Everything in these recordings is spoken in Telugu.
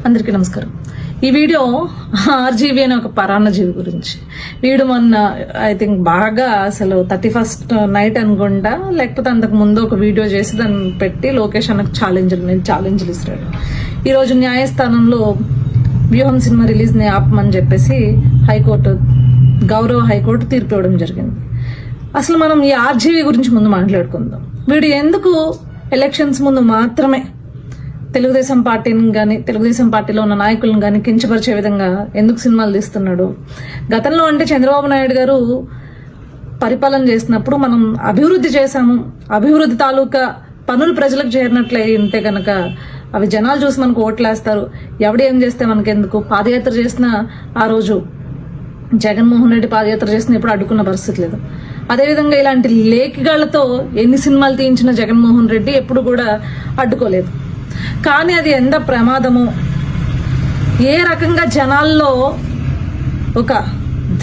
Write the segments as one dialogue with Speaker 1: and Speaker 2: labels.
Speaker 1: అందరికీ నమస్కారం. ఈ వీడియో ఆర్జీవి అనే ఒక పరాన్నజీవి గురించి. వీడు మొన్న ఐ థింక్ బాగా అసలు 31st నైట్ అనుకుంటా, లేకపోతే అంతకు ముందు ఒక వీడియో చేసి దాన్ని పెట్టి లోకేష్ అన్నకు ఛాలెంజ్లు ఇస్తాడు. ఈరోజు న్యాయస్థానంలో వ్యూహం సినిమా రిలీజ్ని ఆపమని చెప్పేసి గౌరవ హైకోర్టు తీర్పు ఇవ్వడం జరిగింది. అసలు మనం ఈ ఆర్జీవి గురించి ముందు మాట్లాడుకుందాం. వీడు ఎందుకు ఎలక్షన్స్ ముందు మాత్రమే తెలుగుదేశం పార్టీని కానీ తెలుగుదేశం పార్టీలో ఉన్న నాయకులను కానీ కించపరిచే విధంగా ఎందుకు సినిమాలు తీస్తున్నాడు? గతంలో అంటే చంద్రబాబు నాయుడు గారు పరిపాలన చేసినప్పుడు మనం అభివృద్ధి చేశాము, అభివృద్ధి తాలూకా పనులు ప్రజలకు చేరినట్లే ఉంటే కనుక అవి జనాలు చూసి మనకు ఓట్లేస్తారు, ఎవడు ఏం చేస్తే మనకెందుకు. పాదయాత్ర చేసిన ఆ రోజు జగన్మోహన్ రెడ్డి పాదయాత్ర చేసిన ఇప్పుడు అడ్డుకున్న పరిస్థితి లేదు. అదేవిధంగా ఇలాంటి లేఖిగాళ్లతో ఎన్ని సినిమాలు తీయించిన జగన్మోహన్ రెడ్డి ఎప్పుడు కూడా అడ్డుకోలేదు. కానీ అది ఎంత ప్రమాదమో, ఏ రకంగా జనాల్లో ఒక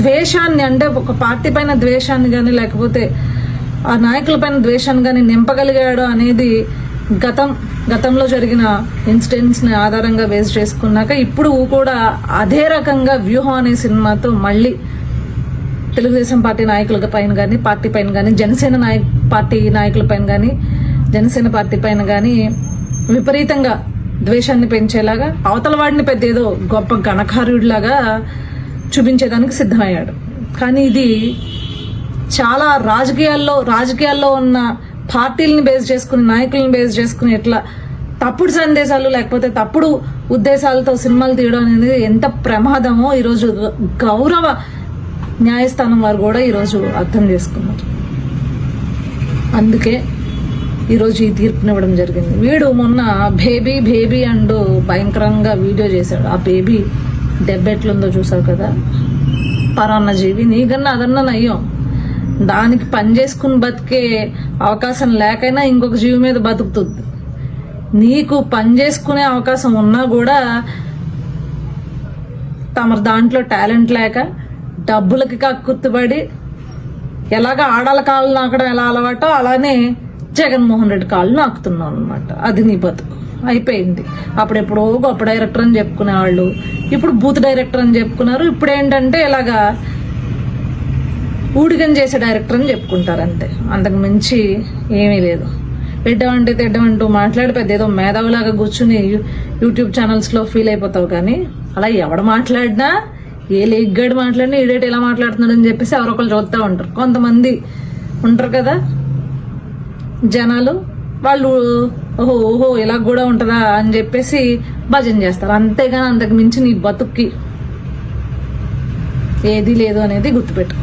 Speaker 1: ద్వేషాన్ని, అంటే ఒక పార్టీ పైన ద్వేషాన్ని కానీ లేకపోతే ఆ నాయకుల పైన ద్వేషాన్ని కానీ నింపగలిగాడు అనేది గతంలో జరిగిన ఇన్సిడెంట్స్ని ఆధారంగా బేస్ చేసుకున్నాక ఇప్పుడు కూడా అదే రకంగా వ్యూహం అనే సినిమాతో మళ్ళీ తెలుగుదేశం పార్టీ నాయకుల పైన కానీ పార్టీ పైన కానీ పార్టీ నాయకుల పైన కానీ జనసేన పార్టీ పైన కానీ విపరీతంగా ద్వేషాన్ని పెంచేలాగా అవతల వాడిని పెద్ద ఏదో గొప్ప ఘనకార్యుడిలాగా చూపించేదానికి సిద్ధమయ్యాడు. కానీ ఇది చాలా రాజకీయాల్లో ఉన్న పార్టీలని బేస్ చేసుకుని, నాయకులను బేస్ చేసుకుని ఇట్లా తప్పుడు సందేశాలు లేకపోతే తప్పుడు ఉద్దేశాలతో సినిమాలు తీయడం అనేది ఎంత ప్రమాదమో ఈరోజు గౌరవ న్యాయస్థానం వారు కూడా ఈరోజు అర్థం చేసుకున్నారు. అందుకే ఈరోజు ఈ తీర్పునివ్వడం జరిగింది. వీడు మొన్న బేబీ అంటూ భయంకరంగా వీడియో చేశాడు. ఆ బేబీ దెబ్బ ఎట్లుందో చూసావు కదా. పరాన్నజీవి, నీకన్నా అదన్నా నయ్యం. దానికి పని చేసుకుని బతికే అవకాశం లేకైనా ఇంకొక జీవి మీద బతుకుతుంది. నీకు పని చేసుకునే అవకాశం ఉన్నా కూడా తమ దాంట్లో టాలెంట్ లేక డబ్బులకి కక్కుర్తిపడి ఎలాగ ఆడాల కాళ్ళు నాకడం ఎలా అలవాటో అలానే జగన్మోహన్ రెడ్డి కాళ్ళు నాకుతున్నాం అనమాట. అది నీ బతుకు అయిపోయింది. అప్పుడెప్పుడో గొప్ప డైరెక్టర్ అని చెప్పుకునేవాళ్ళు ఇప్పుడు బూత్ డైరెక్టర్ అని చెప్పుకున్నారు. ఇప్పుడు ఏంటంటే ఇలాగా ఊడిగని చేసే డైరెక్టర్ అని చెప్పుకుంటారు అంతే, అంతకు మించి ఏమీ లేదు. తెడ్డమంటే తెడ్డమంటూ మాట్లాడి పెద్ద ఏదో మేధావులాగా కూర్చుని యూట్యూబ్ ఛానల్స్లో ఫీల్ అయిపోతావు. కానీ అలా ఎవడు మాట్లాడినా, ఏ లేగ్గాడు మాట్లాడినా ఈడేటి ఎలా మాట్లాడుతున్నాడు అని చెప్పేసి ఎవరొకరు చూస్తూ ఉంటారు. కొంతమంది ఉంటారు కదా జనాలు, వాళ్ళు ఓహో ఇలా కూడా ఉంటుందా అని చెప్పేసి భజన చేస్తారు. అంతేగాని అంతకు మించి నీ బతుక్కి ఏది లేదు అనేది గుర్తుపెట్టుకో.